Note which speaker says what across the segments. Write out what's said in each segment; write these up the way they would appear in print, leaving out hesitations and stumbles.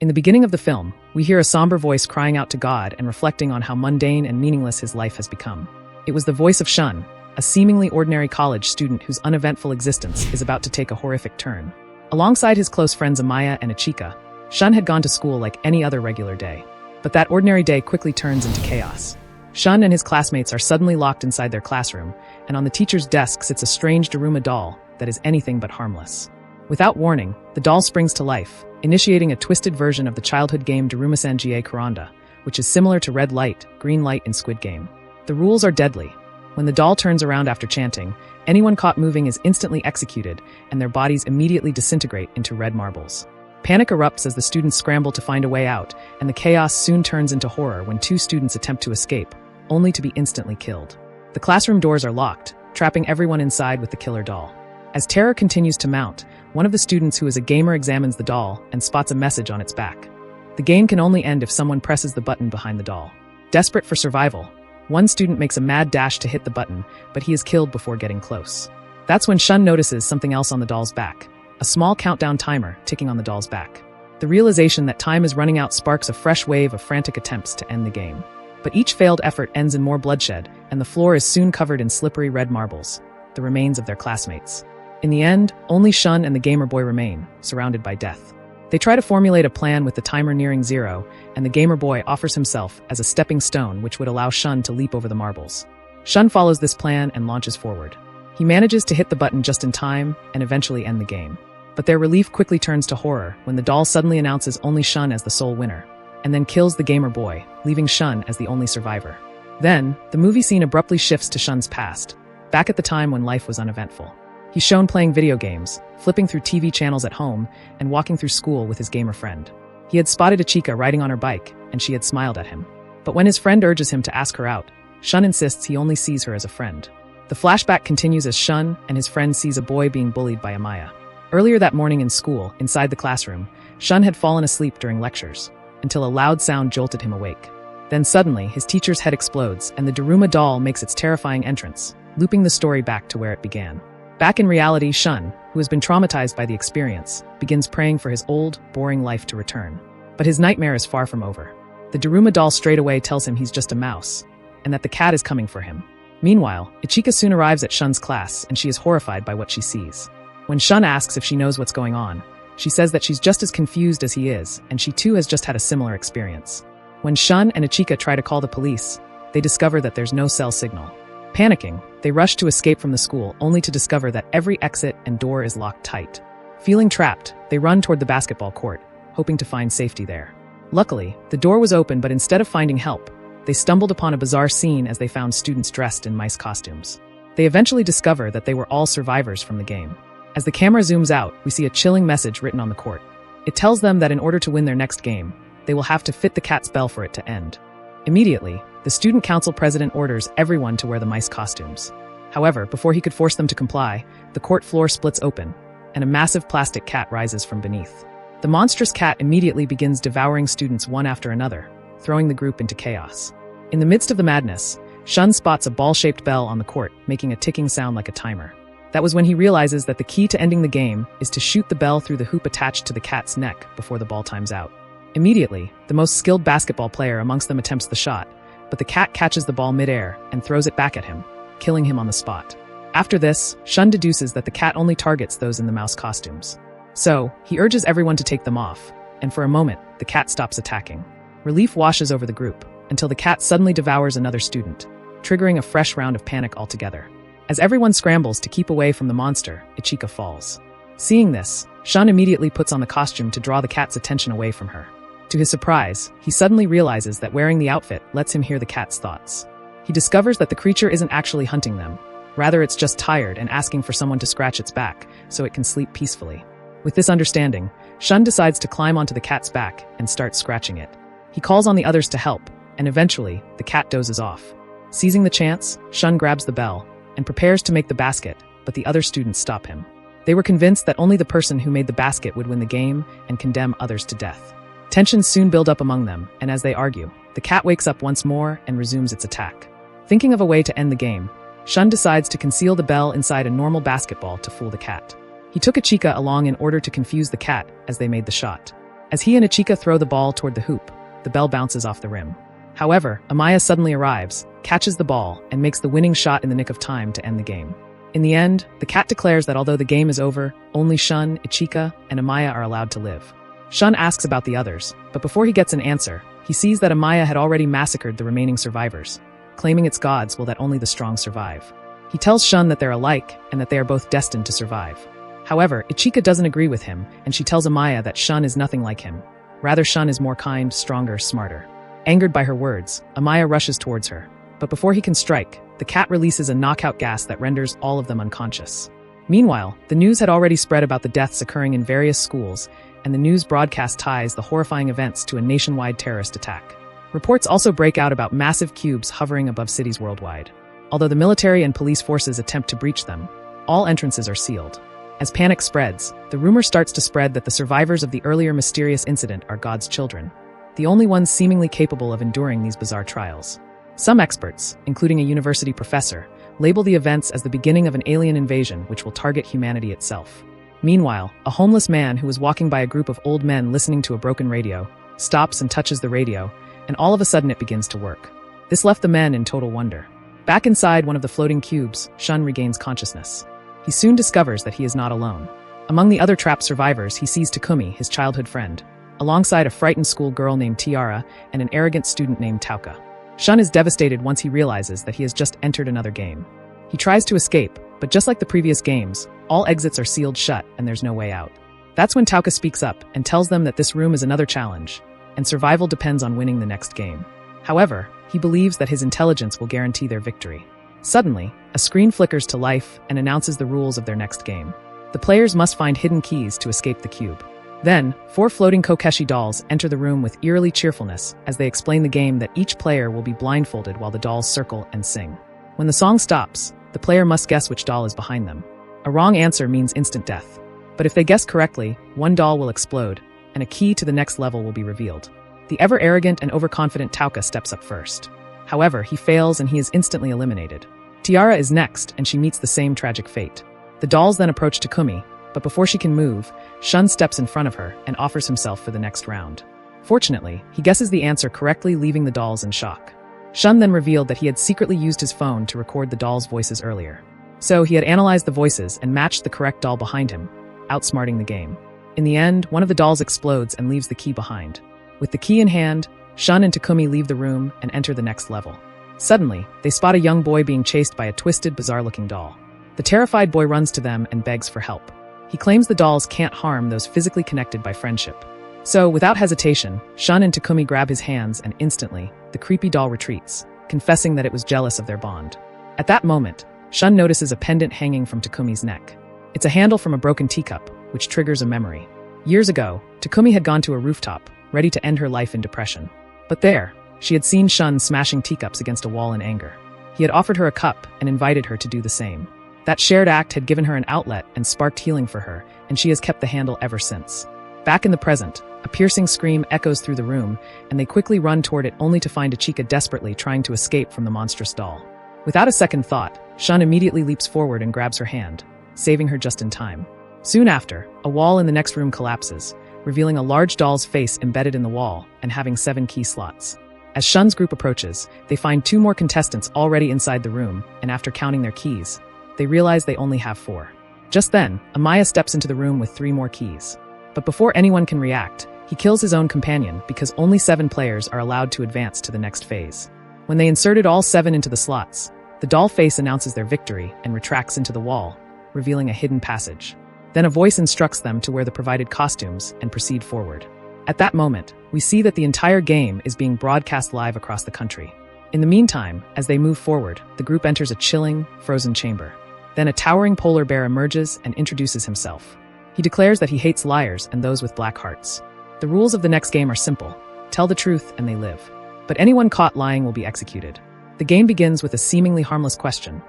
Speaker 1: In the beginning of the film, we hear a somber voice crying out to God and reflecting on how mundane and meaningless his life has become. It was the voice of Shun, a seemingly ordinary college student whose uneventful existence is about to take a horrific turn. Alongside his close friends Amaya and Ichika, Shun had gone to school like any other regular day. But that ordinary day quickly turns into chaos. Shun and his classmates are suddenly locked inside their classroom, and on the teacher's desk sits a strange Daruma doll that is anything but harmless. Without warning, the doll springs to life, initiating a twisted version of the childhood game Daruma-san Gie Kuranda, which is similar to red light, green light in Squid Game. The rules are deadly. When the doll turns around after chanting, anyone caught moving is instantly executed, and their bodies immediately disintegrate into red marbles. Panic erupts as the students scramble to find a way out, and the chaos soon turns into horror when two students attempt to escape, only to be instantly killed. The classroom doors are locked, trapping everyone inside with the killer doll. As terror continues to mount, one of the students who is a gamer examines the doll and spots a message on its back. The game can only end if someone presses the button behind the doll. Desperate for survival, one student makes a mad dash to hit the button, but he is killed before getting close. That's when Shun notices something else on the doll's back. A small countdown timer ticking on the doll's back. The realization that time is running out sparks a fresh wave of frantic attempts to end the game. But each failed effort ends in more bloodshed, and the floor is soon covered in slippery red marbles, the remains of their classmates. In the end, only Shun and the gamer boy remain, surrounded by death. They try to formulate a plan with the timer nearing zero, and the gamer boy offers himself as a stepping stone which would allow Shun to leap over the marbles. Shun follows this plan and launches forward. He manages to hit the button just in time and eventually end the game. But their relief quickly turns to horror when the doll suddenly announces only Shun as the sole winner, and then kills the gamer boy, leaving Shun as the only survivor. Then, the movie scene abruptly shifts to Shun's past, back at the time when life was uneventful. He's shown playing video games, flipping through TV channels at home, and walking through school with his gamer friend. He had spotted Ichika riding on her bike, and she had smiled at him. But when his friend urges him to ask her out, Shun insists he only sees her as a friend. The flashback continues as Shun and his friend sees a boy being bullied by Amaya. Earlier that morning in school, inside the classroom, Shun had fallen asleep during lectures, until a loud sound jolted him awake. Then suddenly, his teacher's head explodes and the Daruma doll makes its terrifying entrance, looping the story back to where it began. Back in reality, Shun, who has been traumatized by the experience, begins praying for his old, boring life to return. But his nightmare is far from over. The Daruma doll straight away tells him he's just a mouse, and that the cat is coming for him. Meanwhile, Ichika soon arrives at Shun's class and she is horrified by what she sees. When Shun asks if she knows what's going on, she says that she's just as confused as he is, and she too has just had a similar experience. When Shun and Ichika try to call the police, they discover that there's no cell signal. Panicking, they rush to escape from the school, only to discover that every exit and door is locked tight. Feeling trapped, they run toward the basketball court, hoping to find safety there. Luckily, the door was open, but instead of finding help, they stumbled upon a bizarre scene as they found students dressed in mice costumes. They eventually discover that they were all survivors from the game. As the camera zooms out, we see a chilling message written on the court. It tells them that in order to win their next game, they will have to fit the cat's bell for it to end. Immediately, the student council president orders everyone to wear the mice costumes. However, before he could force them to comply, the court floor splits open, and a massive plastic cat rises from beneath. The monstrous cat immediately begins devouring students one after another, throwing the group into chaos. In the midst of the madness, Shun spots a ball-shaped bell on the court, making a ticking sound like a timer. That was when he realizes that the key to ending the game is to shoot the bell through the hoop attached to the cat's neck before the ball times out. Immediately, the most skilled basketball player amongst them attempts the shot, but the cat catches the ball midair and throws it back at him, killing him on the spot. After this, Shun deduces that the cat only targets those in the mouse costumes. So, he urges everyone to take them off, and for a moment, the cat stops attacking. Relief washes over the group, until the cat suddenly devours another student, triggering a fresh round of panic altogether. As everyone scrambles to keep away from the monster, Ichika falls. Seeing this, Shun immediately puts on the costume to draw the cat's attention away from her. To his surprise, he suddenly realizes that wearing the outfit lets him hear the cat's thoughts. He discovers that the creature isn't actually hunting them. Rather, it's just tired and asking for someone to scratch its back, so it can sleep peacefully. With this understanding, Shun decides to climb onto the cat's back and start scratching it. He calls on the others to help, and eventually, the cat dozes off. Seizing the chance, Shun grabs the bell and prepares to make the basket, but the other students stop him. They were convinced that only the person who made the basket would win the game and condemn others to death. Tensions soon build up among them, and as they argue, the cat wakes up once more and resumes its attack. Thinking of a way to end the game, Shun decides to conceal the bell inside a normal basketball to fool the cat. He took Ichika along in order to confuse the cat as they made the shot. As he and Ichika throw the ball toward the hoop, the bell bounces off the rim. However, Amaya suddenly arrives, catches the ball, and makes the winning shot in the nick of time to end the game. In the end, the cat declares that although the game is over, only Shun, Ichika, and Amaya are allowed to live. Shun asks about the others, but before he gets an answer, he sees that Amaya had already massacred the remaining survivors, claiming its gods will that only the strong survive. He tells Shun that they're alike and that they are both destined to survive. However, Ichika doesn't agree with him, and she tells Amaya that Shun is nothing like him. Rather, Shun is more kind, stronger, smarter. Angered by her words, Amaya rushes towards her. But before he can strike, the cat releases a knockout gas that renders all of them unconscious. Meanwhile, the news had already spread about the deaths occurring in various schools, and the news broadcast ties the horrifying events to a nationwide terrorist attack. Reports also break out about massive cubes hovering above cities worldwide. Although the military and police forces attempt to breach them, all entrances are sealed. As panic spreads, the rumor starts to spread that the survivors of the earlier mysterious incident are God's children, the only ones seemingly capable of enduring these bizarre trials. Some experts, including a university professor, label the events as the beginning of an alien invasion which will target humanity itself. Meanwhile, a homeless man who was walking by a group of old men listening to a broken radio stops and touches the radio, and all of a sudden it begins to work. This left the men in total wonder. Back inside one of the floating cubes, Shun regains consciousness. He soon discovers that he is not alone. Among the other trapped survivors, he sees Takumi, his childhood friend, alongside a frightened schoolgirl named Tiara and an arrogant student named Tauka. Shun is devastated once he realizes that he has just entered another game. He tries to escape, but just like the previous games, all exits are sealed shut and there's no way out. That's when Tauka speaks up and tells them that this room is another challenge, and survival depends on winning the next game. However, he believes that his intelligence will guarantee their victory. Suddenly, a screen flickers to life and announces the rules of their next game. The players must find hidden keys to escape the cube. Then, 4 floating Kokeshi dolls enter the room with eerily cheerfulness as they explain the game that each player will be blindfolded while the dolls circle and sing. When the song stops, the player must guess which doll is behind them. A wrong answer means instant death. But if they guess correctly, one doll will explode, and a key to the next level will be revealed. The ever-arrogant and overconfident Tauka steps up first. However, he fails and he is instantly eliminated. Tiara is next, and she meets the same tragic fate. The dolls then approach Takumi, but before she can move, Shun steps in front of her and offers himself for the next round. Fortunately, he guesses the answer correctly, leaving the dolls in shock. Shun then revealed that he had secretly used his phone to record the dolls' voices earlier. So he had analyzed the voices and matched the correct doll behind him, outsmarting the game. In the end, one of the dolls explodes and leaves the key behind. With the key in hand, Shun and Takumi leave the room and enter the next level. Suddenly, they spot a young boy being chased by a twisted, bizarre-looking doll. The terrified boy runs to them and begs for help. He claims the dolls can't harm those physically connected by friendship. So, without hesitation, Shun and Takumi grab his hands and instantly, the creepy doll retreats, confessing that it was jealous of their bond. At that moment, Shun notices a pendant hanging from Takumi's neck. It's a handle from a broken teacup, which triggers a memory. Years ago, Takumi had gone to a rooftop, ready to end her life in depression. But there, she had seen Shun smashing teacups against a wall in anger. He had offered her a cup and invited her to do the same. That shared act had given her an outlet and sparked healing for her, and she has kept the handle ever since. Back in the present, a piercing scream echoes through the room, and they quickly run toward it only to find Ichika desperately trying to escape from the monstrous doll. Without a second thought, Shun immediately leaps forward and grabs her hand, saving her just in time. Soon after, a wall in the next room collapses, revealing a large doll's face embedded in the wall and having 7 key slots. As Shun's group approaches, they find 2 more contestants already inside the room, and after counting their keys, they realize they only have 4. Just then, Amaya steps into the room with 3 more keys. But before anyone can react, he kills his own companion because only 7 players are allowed to advance to the next phase. When they inserted all 7 into the slots, the doll face announces their victory and retracts into the wall, revealing a hidden passage. Then a voice instructs them to wear the provided costumes and proceed forward. At that moment, we see that the entire game is being broadcast live across the country. In the meantime, as they move forward, the group enters a chilling, frozen chamber. Then a towering polar bear emerges and introduces himself. He declares that he hates liars and those with black hearts. The rules of the next game are simple. Tell the truth and they live. But anyone caught lying will be executed. The game begins with a seemingly harmless question.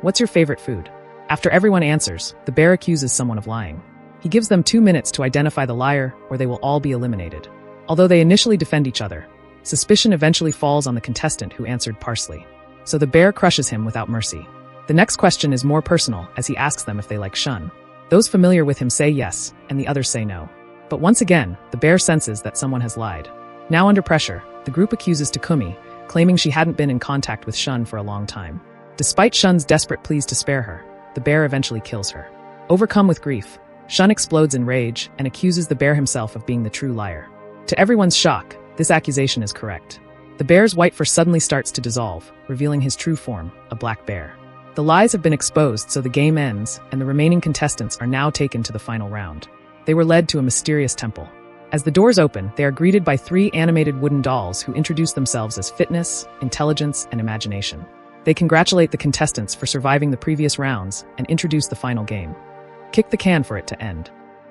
Speaker 1: What's your favorite food? After everyone answers, the bear accuses someone of lying. He gives them 2 minutes to identify the liar or they will all be eliminated. Although they initially defend each other, suspicion eventually falls on the contestant who answered parsley. So the bear crushes him without mercy. The next question is more personal as he asks them if they like Shun. Those familiar with him say yes, and the others say no. But once again, the bear senses that someone has lied. Now under pressure, the group accuses Takumi, claiming she hadn't been in contact with Shun for a long time. Despite Shun's desperate pleas to spare her, the bear eventually kills her. Overcome with grief, Shun explodes in rage and accuses the bear himself of being the true liar. To everyone's shock, this accusation is correct. The bear's white fur suddenly starts to dissolve, revealing his true form, a black bear. The lies have been exposed, so the game ends, and the remaining contestants are now taken to the final round. They were led to a mysterious temple. As the doors open, they are greeted by 3 animated wooden dolls who introduce themselves as fitness, intelligence, and imagination. They congratulate the contestants for surviving the previous rounds and introduce the final game. Kick the can for it to end.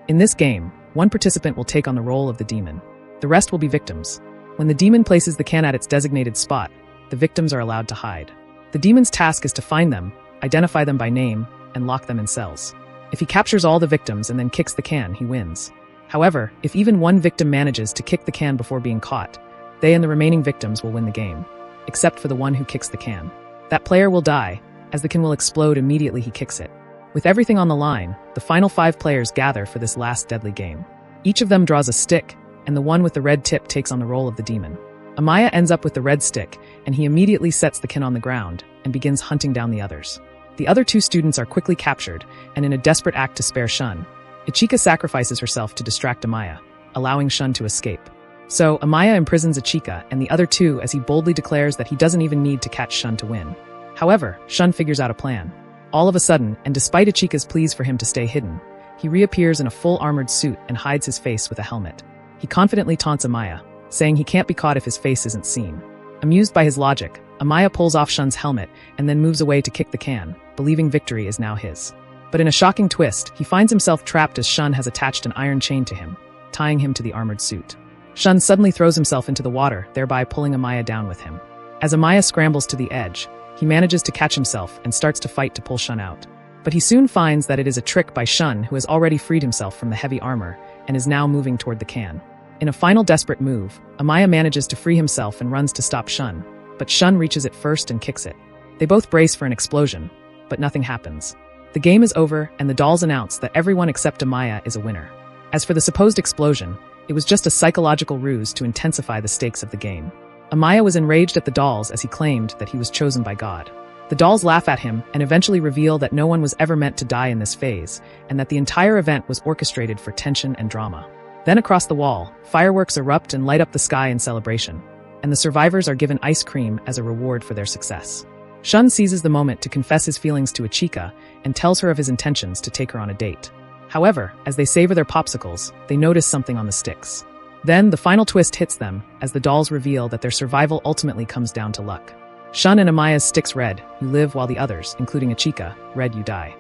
Speaker 1: In this game, one participant will take on the role of the demon. The rest will be victims. When the demon places the can at its designated spot, the victims are allowed to hide. The demon's task is to find them, identify them by name, and lock them in cells. If he captures all the victims and then kicks the can, he wins. However, if even one victim manages to kick the can before being caught, they and the remaining victims will win the game, except for the one who kicks the can. That player will die, as the can will explode immediately he kicks it. With everything on the line, the final 5 players gather for this last deadly game. Each of them draws a stick, and the one with the red tip takes on the role of the demon. Amaya ends up with the red stick, and he immediately sets the can on the ground and begins hunting down the others. The other 2 students are quickly captured, and in a desperate act to spare Shun, Ichika sacrifices herself to distract Amaya, allowing Shun to escape. So, Amaya imprisons Ichika and the other 2 as he boldly declares that he doesn't even need to catch Shun to win. However, Shun figures out a plan. All of a sudden, and despite Ichika's pleas for him to stay hidden, he reappears in a full armored suit and hides his face with a helmet. He confidently taunts Amaya, saying he can't be caught if his face isn't seen. Amused by his logic, Amaya pulls off Shun's helmet and then moves away to kick the can, believing victory is now his. But in a shocking twist, he finds himself trapped as Shun has attached an iron chain to him, tying him to the armored suit. Shun suddenly throws himself into the water, thereby pulling Amaya down with him. As Amaya scrambles to the edge, he manages to catch himself and starts to fight to pull Shun out. But he soon finds that it is a trick by Shun, who has already freed himself from the heavy armor and is now moving toward the can. In a final desperate move, Amaya manages to free himself and runs to stop Shun, but Shun reaches it first and kicks it. They both brace for an explosion, but nothing happens. The game is over, and the dolls announce that everyone except Amaya is a winner. As for the supposed explosion, it was just a psychological ruse to intensify the stakes of the game. Amaya was enraged at the dolls as he claimed that he was chosen by God. The dolls laugh at him and eventually reveal that no one was ever meant to die in this phase, and that the entire event was orchestrated for tension and drama. Then across the wall, fireworks erupt and light up the sky in celebration, and the survivors are given ice cream as a reward for their success. Shun seizes the moment to confess his feelings to Ichika and tells her of his intentions to take her on a date. However, as they savor their popsicles, they notice something on the sticks. Then, the final twist hits them as the dolls reveal that their survival ultimately comes down to luck. Shun and Amaya's sticks read, "You live," while the others, including Ichika, read, "You die."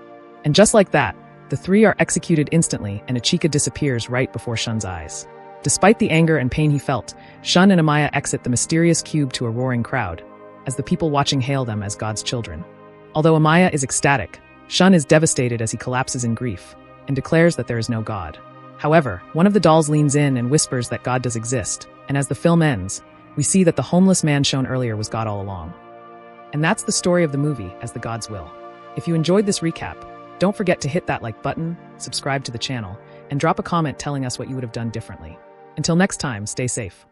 Speaker 1: And just like that, the 3 are executed instantly and Ichika disappears right before Shun's eyes. Despite the anger and pain he felt, Shun and Amaya exit the mysterious cube to a roaring crowd, as the people watching hail them as God's children. Although Amaya is ecstatic, Shun is devastated as he collapses in grief and declares that there is no God. However, one of the dolls leans in and whispers that God does exist, and as the film ends, we see that the homeless man shown earlier was God all along. And that's the story of the movie, As the Gods Will. If you enjoyed this recap, don't forget to hit that like button, subscribe to the channel, and drop a comment telling us what you would have done differently. Until next time, stay safe.